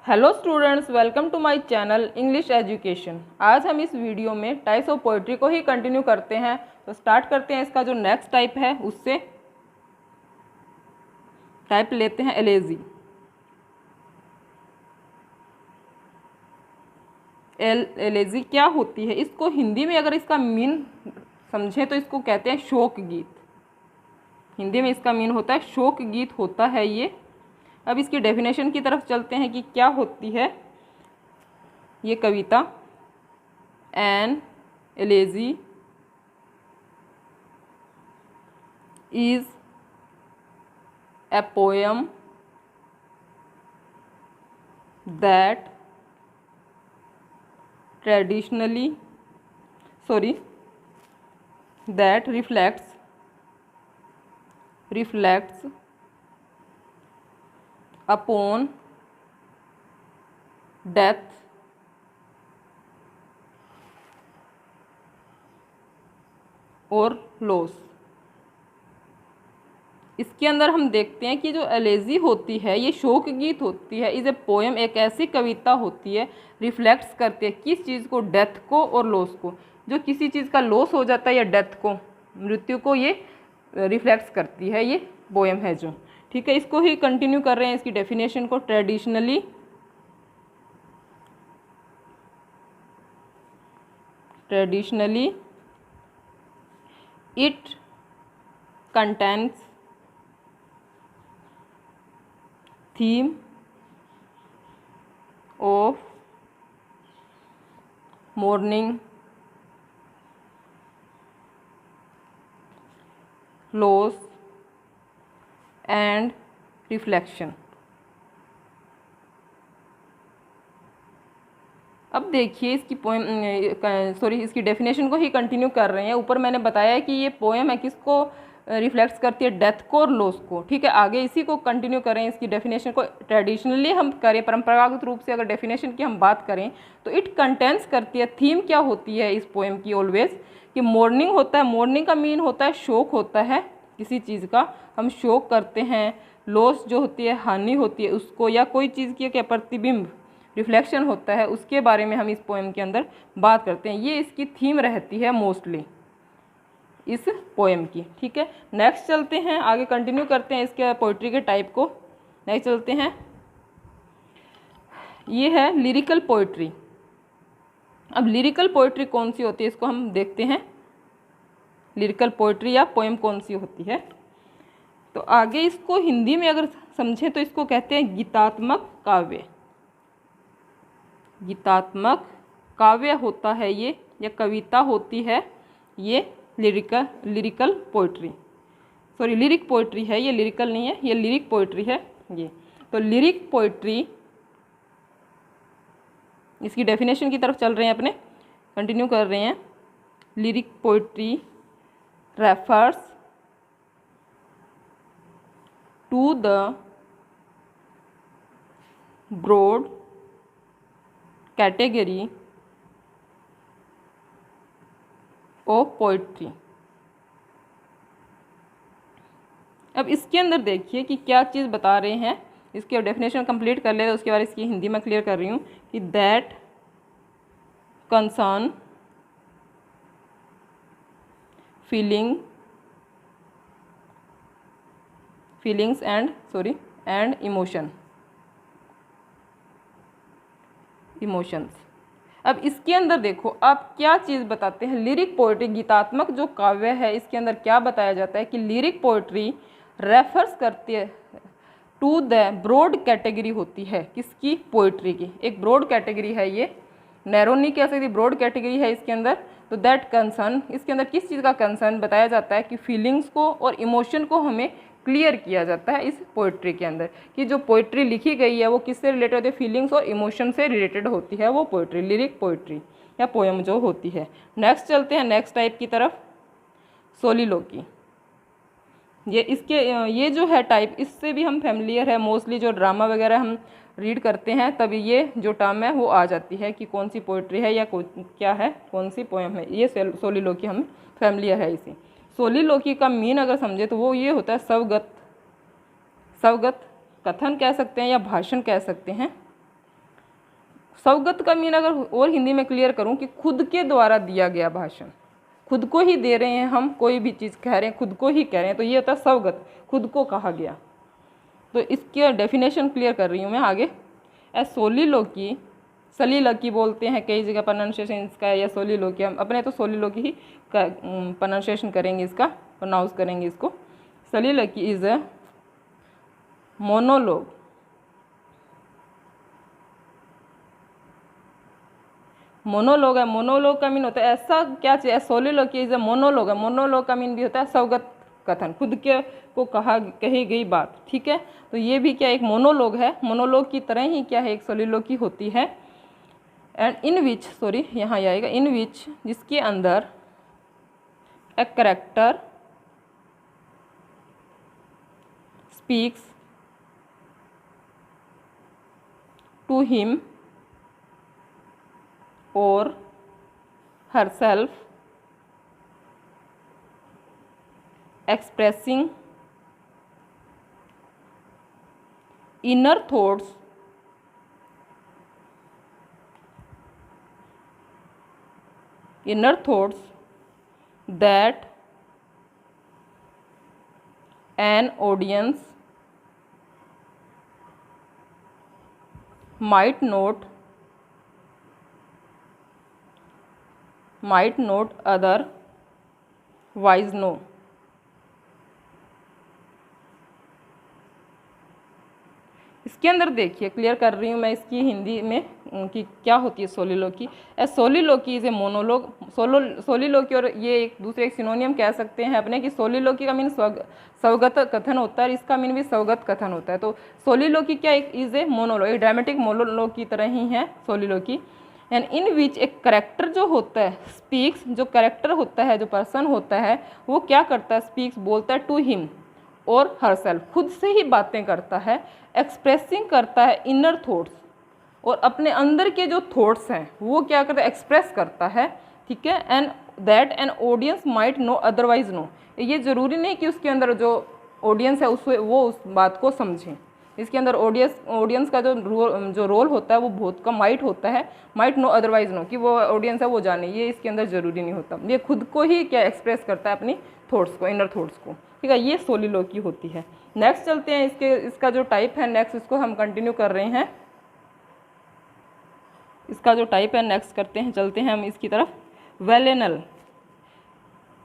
Hello students, welcome to my channel English education. आज हम इस वीडियो में टाइप्स ऑफ पोइट्री को ही कंटिन्यू करते हैं। तो स्टार्ट करते हैं। इसका जो नेक्स्ट टाइप है उससे टाइप लेते हैं एलेजी। एलेजी क्या होती है? इसको हिंदी में अगर इसका मीन समझें तो इसको कहते हैं शोक गीत। हिंदी में इसका मीन होता है शोक गीत होता है ये। अब इसकी डेफिनेशन की तरफ चलते हैं कि क्या होती है ये कविता। An elegy is a poem that reflects upon death और लॉस। इसके अंदर हम देखते हैं कि जो एलेजी होती है ये शोक गीत होती है। इज ए पोएम एक ऐसी कविता होती है रिफ्लेक्ट्स करती है किस चीज़ को? डेथ को और लॉस को। जो किसी चीज़ का लॉस हो जाता है या डेथ को, मृत्यु को ये रिफ्लेक्ट्स करती है, ये पोएम है जो। ठीक है, इसको ही कंटिन्यू कर रहे हैं इसकी डेफिनेशन को। Traditionally it contains theme of mourning, loss and reflection। अब देखिए इसकी इसकी डेफिनेशन को ही कंटिन्यू कर रहे हैं। ऊपर मैंने बताया है कि ये पोएम है किसको रिफ्लेक्ट्स करती है? डेथ को और लॉस को। ठीक है, आगे इसी को कंटिन्यू करें। इसकी डेफिनेशन को ट्रेडिशनली हम करें, परंपरागत रूप से अगर डेफिनेशन की हम बात करें तो इट कंटेंस करती है। थीम क्या होती है इस पोएम की? ऑलवेज कि मॉर्निंग होता है। मॉर्निंग का मीन होता है शोक होता है किसी चीज़ का, हम शोक करते हैं। लॉस जो होती है, हानि होती है उसको, या कोई चीज़ की क्या प्रतिबिंब रिफ्लेक्शन होता है, उसके बारे में हम इस पोएम के अंदर बात करते हैं। ये इसकी थीम रहती है मोस्टली इस पोएम की। ठीक है, नेक्स्ट चलते हैं, आगे कंटिन्यू करते हैं इसके पोइट्री के टाइप को। नेक्स्ट चलते हैं, ये है लिरिकल पोइट्री। अब लिरिकल पोइट्री कौन सी होती है इसको हम देखते हैं। लिरिकल पोइट्री या पोएम कौन सी होती है? तो आगे इसको हिंदी में अगर समझें तो इसको कहते हैं गीतात्मक काव्य। गीतात्मक काव्य होता है ये, या कविता होती है ये lyrical poetry. Sorry, lyric poetry है ये, लिरिकल नहीं है, ये लिरिक पोइट्री है ये। तो लिरिक पोइट्री, इसकी डेफिनेशन की तरफ चल रहे हैं अपने, कंटिन्यू कर रहे हैं। Lyric poetry refers to the broad category of poetry. अब इसके अंदर देखिए कि क्या चीज़ बता रहे हैं। इसके डेफिनेशन कंप्लीट कर ले तो उसके बाद इसकी हिंदी में क्लियर कर रही हूँ कि that concern feelings and emotions. अब इसके अंदर देखो आप क्या चीज़ बताते हैं। लिरिक पोइट्री, गीतात्मक जो काव्य है, इसके अंदर क्या बताया जाता है कि लिरिक पोइट्री रेफर्स करती है टू द ब्रॉड कैटेगरी होती है किसकी? पोइट्री की। एक ब्रॉड कैटेगरी है ये, नैरो नहीं कह सकती, ब्रॉड कैटेगरी है इसके अंदर। तो दैट कंसर्न, इसके अंदर किस चीज़ का कंसर्न बताया जाता है कि फीलिंग्स को और इमोशन को हमें क्लियर किया जाता है इस पोइट्री के अंदर। कि जो पोइट्री लिखी गई है वो किससे रिलेटेड होती है? फीलिंग्स और इमोशन से रिलेटेड होती है वो पोइट्री, लिरिक पोइट्री या पोएम जो होती है। नेक्स्ट चलते हैं नेक्स्ट टाइप की तरफ, सोलिलोकी। ये जो है टाइप, इससे भी हम फैमिलियर है। मोस्टली जो ड्रामा वगैरह हम रीड करते हैं तभी ये जो टर्म है वो आ जाती है कि कौन सी पोइट्री है या क्या है, कौन सी पोएम है। ये सोलिलोकी हमें फैमिलियर है इसी। सोलिलोकी का मीन अगर समझे तो वो ये होता है स्वगत कथन कह सकते हैं या भाषण कह सकते हैं। स्वगत का मीन अगर और हिंदी में क्लियर करूं कि खुद के द्वारा दिया गया भाषण, खुद को ही दे रहे हैं हम, कोई भी चीज़ कह रहे हैं खुद को ही कह रहे हैं, तो ये होता है स्वगत, खुद को कहा गया। तो इसके डेफिनेशन क्लियर कर रही हूँ मैं आगे। ए सोलिलोकी, सलीलकी बोलते हैं कई जगह प्रोनाउंसिएशन इसका, या सोलिलोकी, हम अपने तो सोलिलोकी ही प्रोनाउंसिएशन करेंगे, इसका प्रोनाउंस करेंगे इसको। सलीलकी इज ए मोनोलॉग, मोनोलॉग है, मोनोलॉग का मीन होता है ऐसा क्या चीज़, सोलिलोकी इज ए मोनोलॉग है, मोनोलॉग का मीन भी होता है स्वगत कथन, खुद के को कही गई बात, ठीक है। तो ये भी क्या एक मोनोलॉग है, मोनोलॉग की तरह ही क्या है एक सोलिलोकी होती है। एंड इन विच, सॉरी यहाँ आएगा इन विच, जिसके अंदर a character speaks to him और herself, expressing inner thoughts that an audience might not otherwise know। इसके अंदर देखिए क्लियर कर रही हूँ मैं इसकी हिंदी में कि क्या होती है सोलिलोकी। ए सोलिलोकी इज ए मोनोलॉग, सोलिलोकी और ये एक दूसरे एक सिनोनियम कह सकते हैं अपने कि सोलिलोकी का मीन स्वगत कथन होता है, इसका मीन भी स्वगत कथन होता है। तो सोलिलोकी क्या एक इज ए मोनोलॉग, एक ड्रामेटिक मोनोलॉग की तरह ही है सोलिलोकी। एंड इन विच एक करेक्टर जो होता है स्पीक्स, जो करेक्टर होता है, जो पर्सन होता है वो क्या करता है, स्पीक्स बोलता है टू हिम और हरसेल्फ, खुद से ही बातें करता है, एक्सप्रेसिंग करता है इनर थॉट्स, और अपने अंदर के जो थॉट्स हैं वो क्या करता है एक्सप्रेस करता है, ठीक है। And that an audience might know otherwise know, ये ज़रूरी नहीं कि उसके अंदर जो ऑडियंस है उससे वो उस बात को समझें। इसके अंदर ऑडियंस का जो रोल होता है वो बहुत कम माइट होता है, माइट नो अदरवाइज नो, कि वो ऑडियंस है वो जाने, ये इसके अंदर ज़रूरी नहीं होता, ये खुद को ही क्या एक्सप्रेस करता है अपनी थॉट्स को, इनर थॉट्स को, ठीक है। ये सोलिलोकी होती है। नेक्स्ट चलते हैं, इसका जो टाइप है नेक्स्ट, इसको हम कंटिन्यू कर रहे हैं, इसका जो टाइप है नेक्स्ट करते हैं, चलते हैं हम इसकी तरफ। वेलेनल,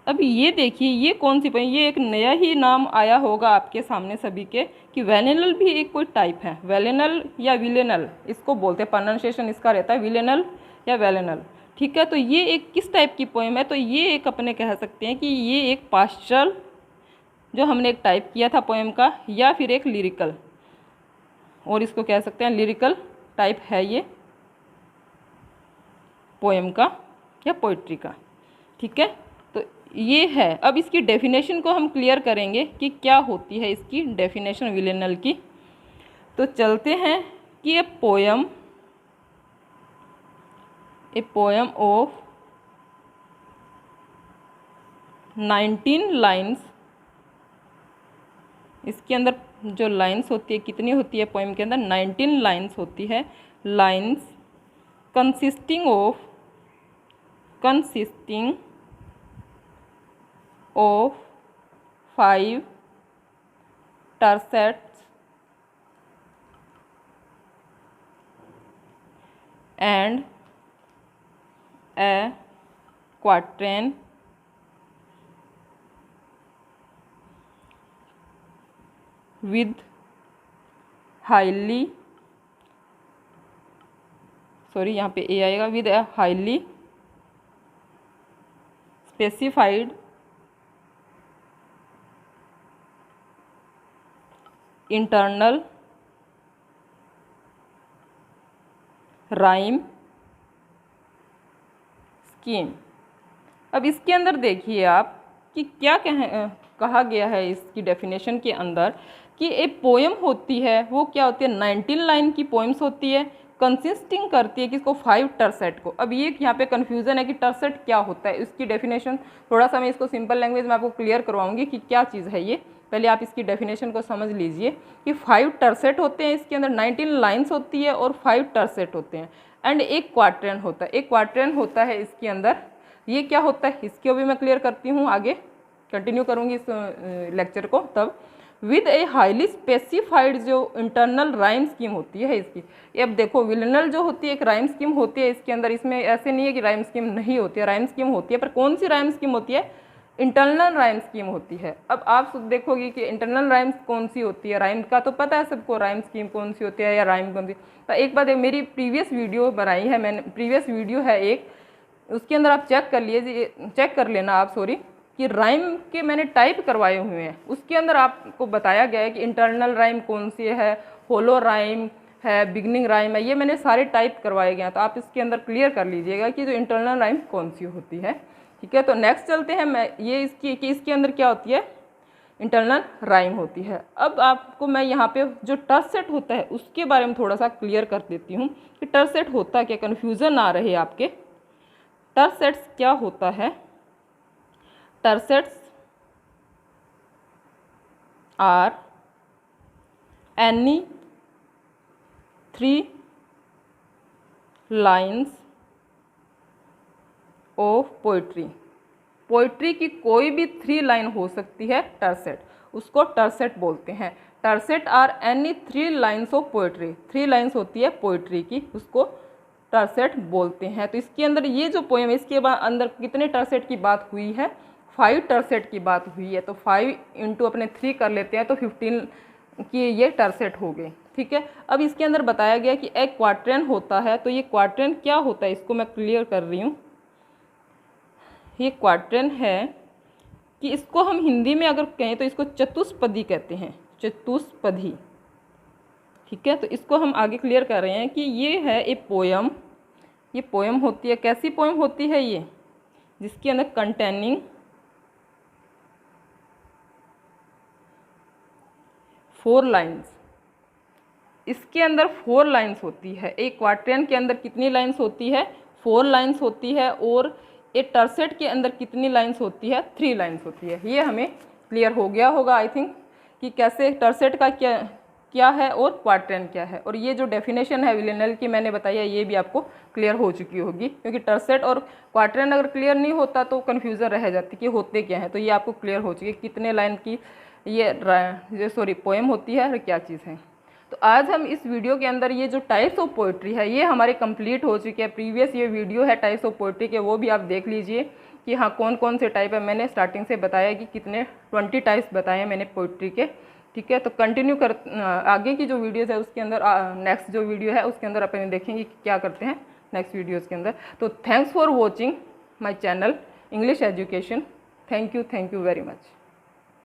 अब ये देखिए ये कौन सी पोएम, ये एक नया ही नाम आया होगा आपके सामने सभी के कि वेलेनल भी एक कोई टाइप है, वेलेनल या विलेनल इसको बोलते हैं, प्रोनाउंसिएशन इसका रहता है विलेनल या वेलेनल, ठीक है। तो ये एक किस टाइप की पोएम है, तो ये एक अपने कह सकते हैं कि ये एक पास्टरल जो हमने एक टाइप किया था पोएम का, या फिर एक लिरिकल, और इसको कह सकते हैं लिरिकल टाइप है ये पोएम का या पोइट्री का, ठीक है। तो ये है, अब इसकी डेफिनेशन को हम क्लियर करेंगे कि क्या होती है इसकी डेफिनेशन विलेनल की। तो चलते हैं कि ए पोएम ऑफ 19 लाइन्स, इसके अंदर जो लाइन्स होती है कितनी होती है पोएम के अंदर, 19 लाइन्स होती है, lines consisting of 5 tercets and a quatrain with highly, sorry यहाँ पे ए आएगा, with a highly specified internal rhyme scheme. अब इसके अंदर देखिए आप कि क्या कहा गया है इसकी डेफिनेशन के अंदर कि एक पोएम होती है वो क्या होती है, 19 लाइन की पोएम्स होती है, कंसिस्टिंग करती है किसको, 5 टर्सेट को। अब ये यहाँ पे कन्फ्यूज़न है कि टर्सेट क्या होता है, इसकी डेफिनेशन थोड़ा सा मैं इसको सिंपल लैंग्वेज में आपको क्लियर करवाऊंगी कि क्या चीज़ है ये पहले आप इसकी डेफिनेशन को समझ लीजिए कि 5 टर्सेट होते हैं, इसके अंदर 19 लाइन्स होती है और 5 टर्सेट होते हैं एंड एक क्वाड्रेंट होता है। एक क्वाड्रेंट होता है इसके अंदर, ये क्या होता है इसको भी मैं क्लियर करती हूँ, आगे कंटिन्यू करूँगी इस लेक्चर को तब। विद ए हाईली स्पेसिफाइड जो इंटरनल राइम स्कीम होती है इसकी, ये अब देखो विलिनल जो होती है एक राइम स्कीम होती है इसके अंदर, इसमें ऐसे नहीं है कि राइम स्कीम नहीं होती है, राइम स्कीम होती है, पर कौन सी राइम स्कीम होती है, इंटरनल राइम स्कीम होती है। अब आप देखोगे कि इंटरनल राइम्स कौन सी होती है, राइम का तो पता है सबको राइम स्कीम कौन सी होती है या राइम कौन सी। तो एक बात मेरी प्रीवियस वीडियो बनाई है मैंने, प्रीवियस वीडियो है एक, उसके अंदर आप चेक कर लेना आप कि राइम के मैंने टाइप करवाए हुए हैं, उसके अंदर आपको बताया गया है कि इंटरनल राइम कौन सी है, होलो राइम है, बिगनिंग राइम है, ये मैंने सारे टाइप करवाए गए हैं। तो आप इसके अंदर क्लियर कर लीजिएगा कि जो इंटरनल राइम कौन सी होती है। ठीक है, तो नेक्स्ट चलते हैं, मैं ये इसके अंदर क्या होती है, इंटरनल राइम होती है। अब आपको मैं यहाँ पे जो टर्सेट होता है उसके बारे में थोड़ा सा क्लियर कर देती हूँ कि टर्सेट होता क्या, कन्फ्यूज़न ना रहे आपके। टर्सेट्स क्या होता है, tercets are any 3 lines of poetry. Poetry की कोई भी 3 लाइन हो सकती है टर्सेट, उसको टर्सेट बोलते हैं। Tercet are any 3 lines of poetry, 3 lines होती है पोइट्री की, उसको टर्सेट बोलते हैं। तो इसके अंदर ये जो पोएम है इसके अंदर कितने टर्सेट की बात हुई है, 5 टर्सेट की बात हुई है। तो 5 इंटू अपने 3 कर लेते हैं तो 15 की ये टर्सेट हो गए। ठीक है, अब इसके अंदर बताया गया कि एक क्वाड्रेंट होता है, तो ये क्वाड्रेंट क्या होता है इसको मैं क्लियर कर रही हूँ। ये क्वाड्रेंट है कि इसको हम हिंदी में अगर कहें तो इसको चतुष्पदी कहते हैं, चतुष्पदी। ठीक है, तो इसको हम आगे क्लियर कर रहे हैं कि ये है एक पोयम, ये पोयम होती है, कैसी पोयम होती है ये, जिसके अंदर कंटेनिंग 4 लाइन्स, इसके अंदर 4 लाइन्स होती है। एक क्वाड्रेंट के अंदर कितनी लाइन्स होती है, 4 लाइन्स होती है, और एक टर्सेट के अंदर कितनी लाइन्स होती है, 3 लाइन्स होती है। ये हमें क्लियर हो गया होगा आई थिंक कि कैसे टर्सेट का क्या है और क्वाड्रेंट क्या है। और ये जो डेफिनेशन है विलिनल की मैंने बताई है ये भी आपको क्लियर हो चुकी होगी, क्योंकि टर्सेट और क्वाड्रेंट अगर क्लियर नहीं होता तो कन्फ्यूज़न रह जाती कि होते क्या हैं। तो ये आपको क्लियर हो चुकी है कितने लाइन की ये पोएम होती है और क्या चीज़ है। तो आज हम इस वीडियो के अंदर ये जो टाइप्स ऑफ पोइट्री है ये हमारे कंप्लीट हो चुके हैं। प्रीवियस ये वीडियो है टाइप्स ऑफ पोइट्री के, वो भी आप देख लीजिए कि हाँ कौन कौन से टाइप है। मैंने स्टार्टिंग से बताया कि कितने 20 टाइप्स बताए हैं मैंने पोइट्री के। ठीक है, तो कंटिन्यू कर आगे की जो वीडियोस है उसके अंदर नेक्स्ट जो वीडियो है उसके अंदर अपन देखेंगे कि क्या करते हैं नेक्स्ट वीडियोज़ के अंदर। तो thanks for watching my channel English education. Thank you very much.